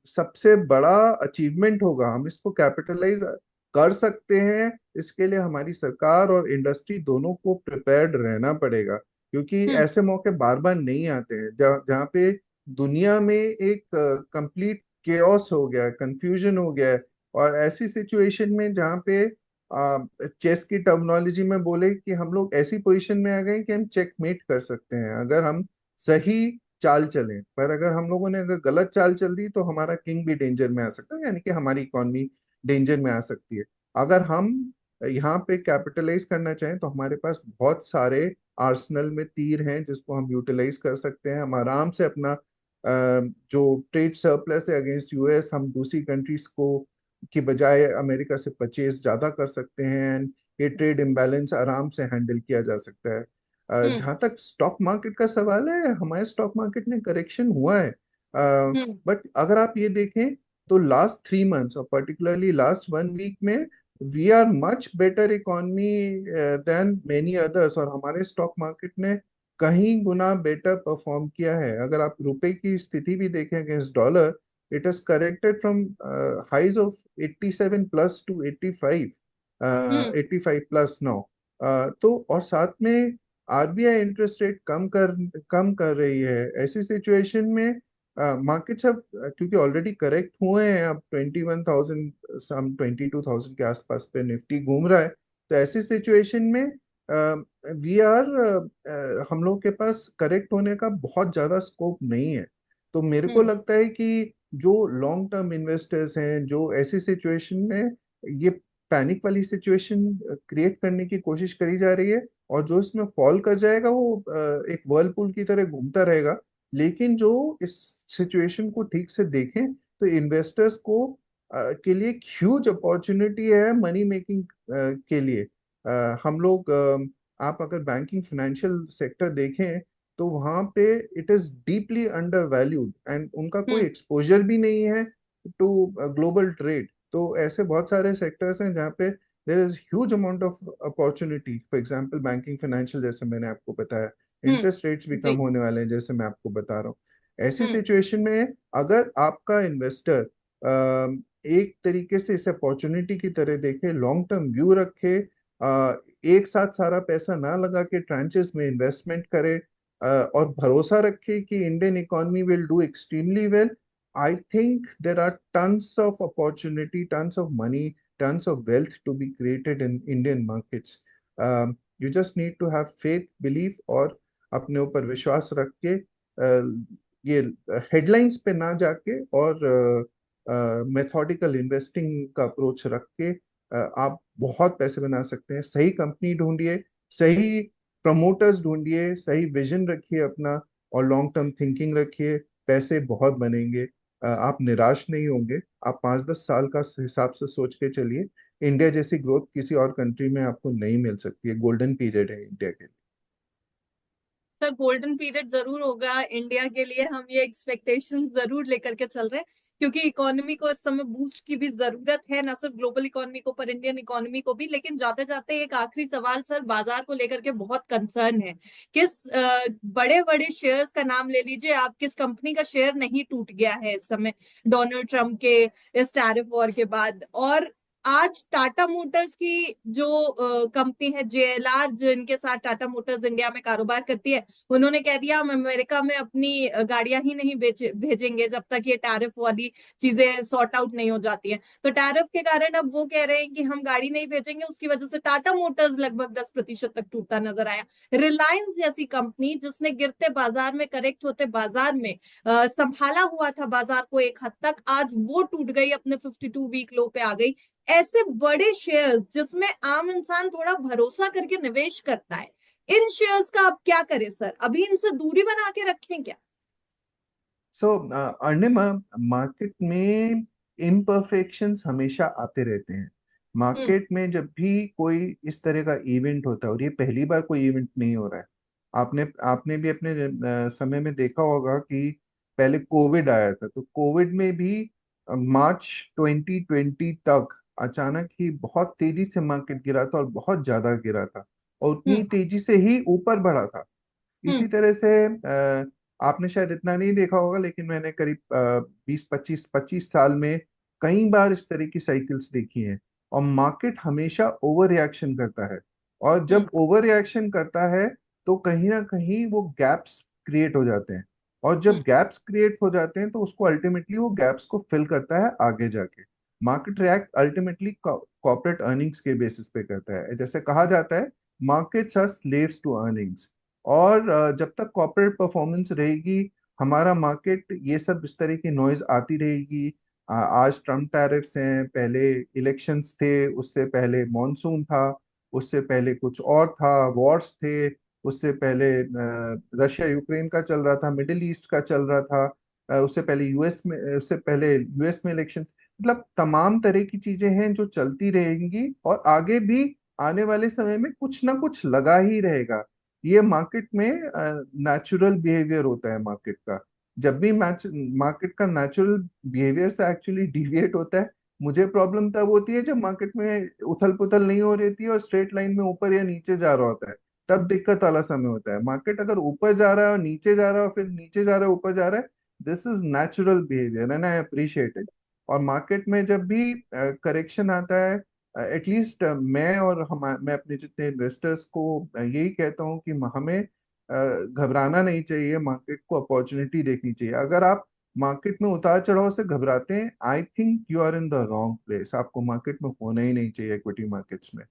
सबसे बड़ा अचीवमेंट होगा। हम इसको कैपिटलाइज कर सकते हैं, इसके लिए हमारी सरकार और इंडस्ट्री दोनों को प्रिपेयर्ड रहना पड़ेगा। क्योंकि हम्म ऐसे मौके बार बार नहीं आते हैं, जहाँ पे दुनिया में एक कंप्लीट केओस हो गया, कंफ्यूजन हो गया है। और ऐसी सिचुएशन में जहाँ पे चेस की टर्मिनोलॉजी में बोले कि हम लोग ऐसी पोजीशन में आ गए कि हम चेकमेट कर सकते हैं अगर हम सही चाल चलें। पर अगर हम लोगों ने अगर गलत चाल चल दी तो हमारा किंग भी डेंजर में आ सकता है, यानी कि हमारी इकॉनमी डेंजर में आ सकती है। अगर हम यहाँ पे कैपिटलाइज करना चाहें तो हमारे पास बहुत सारे आर्सनल में तीर हैं जिसको हम यूटिलाइज कर सकते हैं। हम आराम से अपना जो ट्रेड सरप्लस है अगेंस्ट यूएस, हम दूसरी कंट्रीज को की बजाय अमेरिका से परचेज ज्यादा कर सकते हैं। and ये ट्रेड इम्बैलेंस आराम से हैंडल किया जा सकता है। हम्म जहाँ तक स्टॉक मार्केट का सवाल है, हमारे स्टॉक मार्केट में करेक्शन हुआ है, हम्म बट अगर आप ये देखें तो लास्ट 3 मंथ्स और पर्टिकुलरली लास्ट 1 वीक में we are much better economy than many others. और हमारे स्टॉक मार्केट ने कहीं गुना बेटर परफॉर्म किया है। अगर आप रुपए की स्थिति भी देखें against dollar, it has corrected from highs of 87 plus to 85, hmm 85 plus now। तो और साथ में आरबीआई इंटरेस्ट रेट कम कर रही है। ऐसी सिचुएशन में मार्केट्स अब क्योंकि ऑलरेडी करेक्ट हुए हैं, अब 21,000 सम 22,000 के आसपास पे निफ्टी घूम रहा है। तो ऐसी सिचुएशन में वी आर हम लोग के पास करेक्ट होने का बहुत ज्यादा स्कोप नहीं है। तो मेरे को हम्म लगता है कि जो लॉन्ग टर्म इन्वेस्टर्स हैं, जो ऐसी सिचुएशन में ये पैनिक वाली सिचुएशन क्रिएट करने की कोशिश करी जा रही है, और जो इसमें फॉल कर जाएगा वो एक वर्लपूल की तरह घूमता रहेगा। लेकिन जो इस सिचुएशन को ठीक से देखें तो इन्वेस्टर्स को के लिए एक ह्यूज अपॉर्चुनिटी है मनी मेकिंग के लिए। हम लोग आप अगर बैंकिंग फाइनेंशियल सेक्टर देखें तो वहां पे it is deeply under valued and उनका कोई हम्म एक्सपोजर भी नहीं है टू ग्लोबल ट्रेड। तो ऐसे बहुत सारे सेक्टर्स हैं जहाँ पे there is huge amount of opportunity. For example banking financial, जैसे मैंने आपको बताया, हम्म इंटरेस्ट रेट्स भी कम जी होने वाले हैं जैसे मैं आपको बता रहा हूँ। ऐसी हम्म सिचुएशन में अगर आपका इन्वेस्टर एक तरीके से इसे अपॉर्चुनिटी की तरह देखे, लॉन्ग टर्म व्यू रखे, एक साथ सारा पैसा ना लगा के ट्रांचेस में इन्वेस्टमेंट करे, और भरोसा रखे कि Indian economy will do extremely well, I think there are tons of opportunity, tons of money, tons of wealth to be created in Indian markets. You just need to have faith, belief और अपने ऊपर विश्वास रख के ये headlines पे ना जाके और मेथोडिकल इन्वेस्टिंग का अप्रोच रख के आप बहुत पैसे बना सकते हैं। सही कंपनी ढूंढिए, सही प्रमोटर्स ढूंढिए, सही विजन रखिए अपना, और लॉन्ग टर्म थिंकिंग रखिए, पैसे बहुत बनेंगे। आप निराश नहीं होंगे। आप 5-10 साल का हिसाब से सोच के चलिए। इंडिया जैसी ग्रोथ किसी और कंट्री में आपको नहीं मिल सकती है। गोल्डन पीरियड है इंडिया के लिए। सर गोल्डन पीरियड जरूर होगा इंडिया के लिए, हम ये एक्सपेक्टेशन जरूर लेकर के चल रहे हैं, क्योंकि इकोनॉमी को इस समय बूस्ट की भी जरूरत है, ना सिर्फ ग्लोबल इकोनॉमी को पर इंडियन इकोनॉमी को भी। लेकिन जाते जाते एक आखिरी सवाल सर, बाजार को लेकर के बहुत कंसर्न है। किस बड़े बड़े शेयर्स का नाम ले लीजिए आप, किस कंपनी का शेयर नहीं टूट गया है इस समय डोनाल्ड ट्रंप के इस टैरिफ वॉर के बाद। और आज टाटा मोटर्स की जो कंपनी है जेएलआर, जिनके साथ टाटा मोटर्स इंडिया में कारोबार करती है, उन्होंने कह दिया हम अमेरिका में अपनी गाड़ियां ही नहीं भेजेंगे जब तक ये टैरिफ वाली चीजें सॉर्ट आउट नहीं हो जाती हैं। तो टैरिफ के कारण अब वो कह रहे हैं कि हम गाड़ी नहीं भेजेंगे, उसकी वजह से टाटा मोटर्स लगभग 10% तक टूटता नजर आया। रिलायंस जैसी कंपनी जिसने गिरते बाजार में, करेक्ट होते बाजार में संभाला हुआ था बाजार को एक हद तक, आज वो टूट गई, अपने 52 वीक लो पे आ गई। ऐसे बड़े शेयर्स जिसमें आम इंसान थोड़ा भरोसा करके निवेश करता है, इन शेयर्स का अब क्या करें सर? अभी इनसे दूरी बना के रखें क्या? सो अर्निमा, मार्केट में इम्परफेक्शंस हमेशा आते रहते हैं। हम्म। मार्केट में जब भी कोई इस तरह का इवेंट होता है, और ये पहली बार कोई इवेंट नहीं हो रहा है। आपने आपने भी अपने समय में देखा होगा कि पहले कोविड आया था, तो कोविड में भी मार्च 2020 तक अचानक ही बहुत तेजी से मार्केट गिरा था, और बहुत ज्यादा गिरा था, और उतनी हम्म। तेजी से ही ऊपर बढ़ा था। इसी हम्म। तरह से आपने शायद इतना नहीं देखा होगा, लेकिन मैंने करीब 20-25 साल में कई बार इस तरह की साइकिल्स देखी हैं। और मार्केट हमेशा ओवर रिएक्शन करता है, और हम्म। जब ओवर रिएक्शन करता है तो कहीं ना कहीं वो गैप्स क्रिएट हो जाते हैं। और जब हम्म। गैप्स क्रिएट हो जाते हैं तो उसको अल्टीमेटली वो गैप्स को फिल करता है आगे जाके। Market react ultimately corporate earnings के बेसिस पे करता है। जैसे कहा जाता है, markets are slaves to earnings. और जब तक कॉर्पोरेट परफॉर्मेंस रहेगी, हमारा मार्केट, ये सब इस तरह की नॉइज आती रहेगी। आज ट्रम्प टैरिफ्स हैं, पहले इलेक्शंस थे, उससे पहले मॉनसून था, उससे पहले कुछ और था, वॉर्स थे, उससे पहले रशिया यूक्रेन का चल रहा था, मिडिल ईस्ट का चल रहा था, उससे पहले यूएस में इलेक्शंस। मतलब तमाम तरह की चीजें हैं जो चलती रहेंगी, और आगे भी आने वाले समय में कुछ ना कुछ लगा ही रहेगा। ये मार्केट में नेचुरल बिहेवियर होता है मार्केट का। जब भी मार्केट का नेचुरल बिहेवियर से एक्चुअली डिविएट होता है, मुझे प्रॉब्लम तब होती है जब मार्केट में उथल पुथल नहीं हो रही थी और स्ट्रेट लाइन में ऊपर या नीचे जा रहा होता है। तब दिक्कत वाला समय होता है। मार्केट अगर ऊपर जा रहा है और नीचे जा रहा है और फिर नीचे जा रहा है ऊपर जा रहा है, this is natural behaviour and I appreciate it. और मार्केट में जब भी करेक्शन आता है, एटलीस्ट मैं और मैं अपने जितने इन्वेस्टर्स को यही कहता हूँ कि हमें घबराना नहीं चाहिए, मार्केट को अपॉर्चुनिटी देखनी चाहिए। अगर आप मार्केट में उतार चढ़ाव से घबराते हैं, I think you are in the wrong place. आपको मार्केट में होना ही नहीं चाहिए, इक्विटी मार्केट्स में।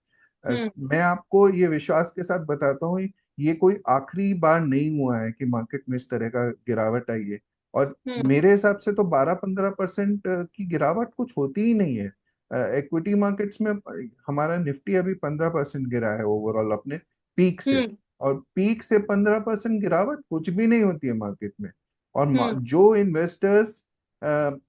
हम्म। मैं आपको ये विश्वास के साथ बताता हूँ, ये कोई आखिरी बार नहीं हुआ है कि मार्केट में इस तरह का गिरावट आई है। और हम्म। मेरे हिसाब से तो 12-15% की गिरावट कुछ होती ही नहीं है इक्विटी मार्केट्स में। हमारा निफ्टी अभी 15% गिरा है ओवरऑल अपने पीक से। हम्म। और पीक से 15% गिरावट कुछ भी नहीं होती है मार्केट में। और हम्म। जो इन्वेस्टर्स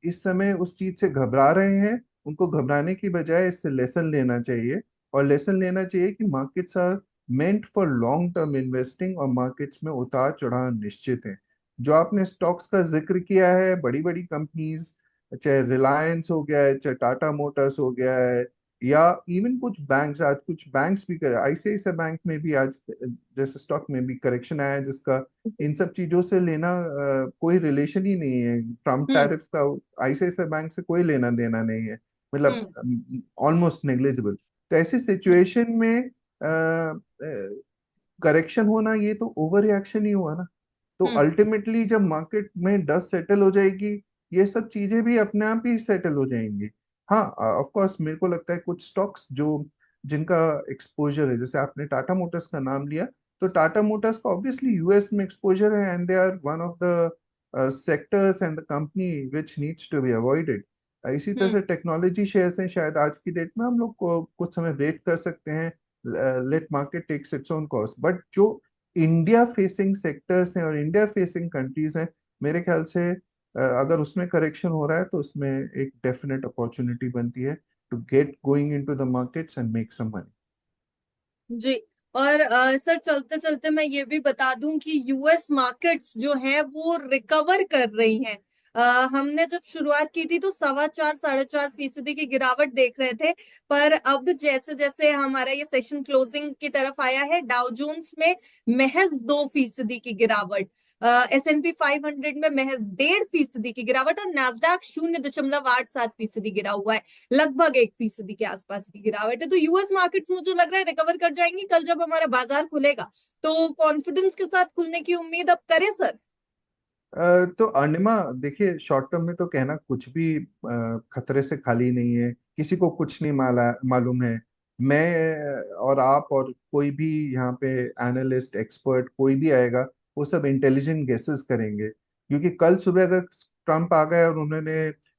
इस समय उस चीज से घबरा रहे हैं, उनको घबराने की बजाय इससे लेसन लेना चाहिए। और लेसन लेना चाहिए कि markets are meant for long term investing, और मार्केट्स में उतार चढ़ाव निश्चित है। जो आपने स्टॉक्स का जिक्र किया है, बड़ी बड़ी कंपनीज, चाहे रिलायंस हो गया है, चाहे टाटा मोटर्स हो गया है, या इवन कुछ बैंक्स, आज कुछ बैंक्स भी करे, आईसीआईसीआई बैंक में भी आज जैसे स्टॉक में भी करेक्शन आया है, जिसका इन सब चीजों से लेना कोई रिलेशन ही नहीं है। ट्रम्प हम्म। टैरिफ्स का आईसीआईसीआई बैंक से कोई लेना देना नहीं है, मतलब हम्म। Almost negligible. तो ऐसी सिचुएशन में करेक्शन होना, ये तो ओवर रिएक्शन ही हुआ ना। तो हम्म। अल्टीमेटली जब मार्केट में डस्ट सेटल हो जाएगी, ये सब चीजें भी अपने आप ही सेटल हो जाएंगी। हाँ, ऑफ कोर्स मेरे को लगता है कुछ स्टॉक्स जो जिनका एक्सपोजर है, जैसे आपने टाटा मोटर्स का नाम लिया, तो टाटा मोटर्स का ऑब्वियसली यूएस में एक्सपोजर है, and they are one of the sectors and the company which needs to be avoided. इसी तरह हम्म। से टेक्नोलॉजी शेयर्स हैं, शायद आज की डेट में हम लोग को कुछ समय वेट कर सकते हैं, let market takes its own course. But जो इंडिया फेसिंग सेक्टर्स हैं और इंडिया फेसिंग कंट्रीज हैं, मेरे ख्याल से अगर उसमें करेक्शन हो रहा है तो उसमें एक डेफिनेट अपॉर्चुनिटी बनती है to get going into the markets and make some money. जी। और सर, चलते चलते मैं ये भी बता दूं कि यूएस मार्केट्स जो हैं वो रिकवर कर रही हैं। हमने जब शुरुआत की थी तो 4.25-4.5% की गिरावट देख रहे थे। पर अब जैसे जैसे हमारा ये सेशन क्लोजिंग की तरफ आया है, डाउ जोन्स में महज 2% की गिरावट, S&P 500 में महज 1.5% की गिरावट, और नैस्डैक 0.87% गिरा हुआ है। लगभग 1% के आसपास की गिरावट है। तो यूएस मार्केट्स मुझे लग रहा है रिकवर कर जाएंगी कल जब हमारा बाजार खुलेगा। तो कॉन्फिडेंस के साथ खुलने की उम्मीद अब करें सर? तो अनिमा, देखिए शॉर्ट टर्म में तो कहना कुछ भी खतरे से खाली नहीं है, किसी को कुछ नहीं मालूम है। मैं और आप और कोई भी यहाँ पे एनालिस्ट एक्सपर्ट कोई भी आएगा, वो सब इंटेलिजेंट गेसेस करेंगे, क्योंकि कल सुबह अगर ट्रम्प आ गए और उन्होंने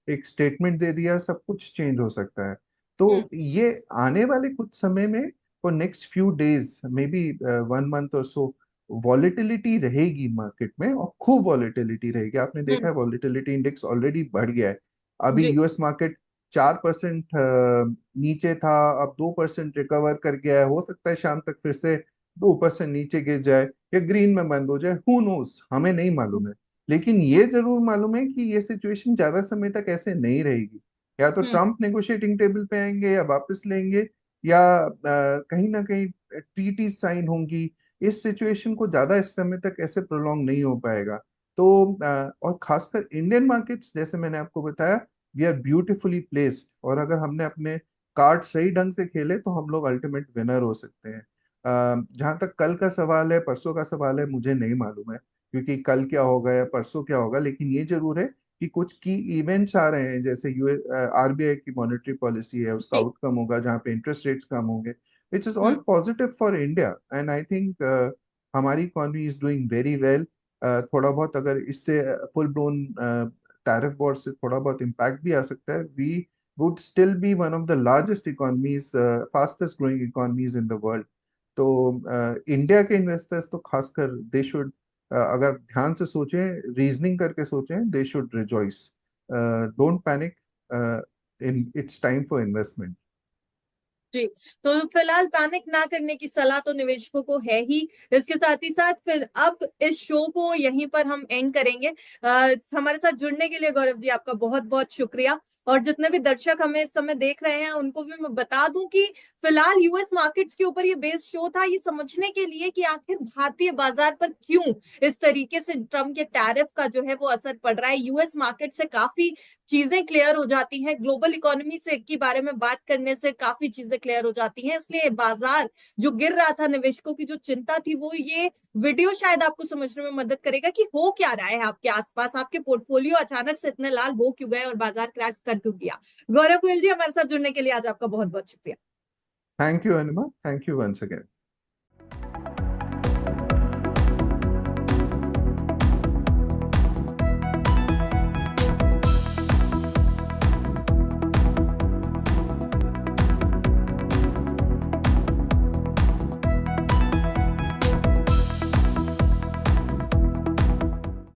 एक स्टेटमेंट दे दिया, सब कुछ चेंज हो सकता है। हम्म। तो ये आने वाले कुछ समय में, for next few days, may be 1 month और सो, वॉलेटिलिटी रहेगी मार्केट में, और खूब वॉलेटिलिटी रहेगी। आपने देखा हम्म। है वॉलेटिलिटी इंडेक्स ऑलरेडी बढ़ गया है। अभी जी। यूएस मार्केट 4% नीचे था, अब 2% रिकवर कर गया है। हो सकता है शाम तक फिर से 2% नीचे गिर जाए या ग्रीन में बंद हो जाए, हु नोस, हमें नहीं मालूम है। लेकिन ये जरूर मालूम है कि ये सिचुएशन ज्यादा समय तक ऐसे नहीं रहेगी। या तो हम्म। ट्रम्प नेगोशिएटिंग टेबल पे आएंगे या वापस लेंगे, या कहीं ना कहीं ट्रीटी साइन होंगी। इस सिचुएशन को ज्यादा इस समय तक ऐसे प्रोलॉन्ग नहीं हो पाएगा। तो और खासकर इंडियन मार्केट्स, जैसे मैंने आपको बताया, वी आर ब्यूटिफुली प्लेस्ड, और अगर हमने अपने कार्ड सही ढंग से खेले तो हम लोग अल्टीमेट विनर हो सकते हैं। जहां तक कल का सवाल है, परसों का सवाल है, मुझे नहीं मालूम है, क्योंकि कल क्या होगा या परसों क्या होगा। लेकिन ये जरूर है कि कुछ की इवेंट्स आ रहे हैं, जैसे यूएस आरबीआई की मॉनेटरी पॉलिसी है, उसका जी। आउटकम होगा जहाँ पे इंटरेस्ट रेट्स कम होंगे, which is all hmm. positive for India. And I think हमारी economy is doing very well. थोड़ा बहुत अगर इससे फुल ब्लोन टैरिफ वॉर से थोड़ा बहुत इम्पैक्ट भी आ सकता है, we would still be one of the largest economies, fastest growing economies in the world. तो इंडिया के इन्वेस्टर्स तो खासकर दे शुड, अगर ध्यान से सोचें, रीजनिंग करके सोचें, they should rejoice, don't panic, in it's time for investment. जी। तो फिलहाल पैनिक ना करने की सलाह तो निवेशकों को है ही। इसके साथ ही साथ फिर अब इस शो को यहीं पर हम एंड करेंगे। हमारे साथ जुड़ने के लिए गौरव जी आपका बहुत बहुत शुक्रिया। और जितने भी दर्शक हमें इस समय देख रहे हैं उनको भी मैं बता दूं कि फिलहाल यूएस मार्केट्स के ऊपर ये बेस्ड शो था, ये समझने के लिए कि आखिर भारतीय बाजार पर क्यों इस तरीके से ट्रम्प के टैरिफ का जो है वो असर पड़ रहा है। यूएस मार्केट से काफी चीजें क्लियर हो जाती हैं, ग्लोबल इकोनॉमी से के बारे में बात करने से काफी चीजें क्लियर हो जाती हैं। इसलिए बाजार जो गिर रहा था, निवेशकों की जो चिंता थी, वो ये वीडियो शायद आपको समझने में मदद करेगा कि हो क्या रहा है आपके आसपास, आपके पोर्टफोलियो अचानक से इतने लाल हो क्यों गए और बाजार क्रैश कर क्यों गया। गौरव गोयल जी, हमारे साथ जुड़ने के लिए आज आपका बहुत बहुत शुक्रिया। Thank you Anima, thank you once again.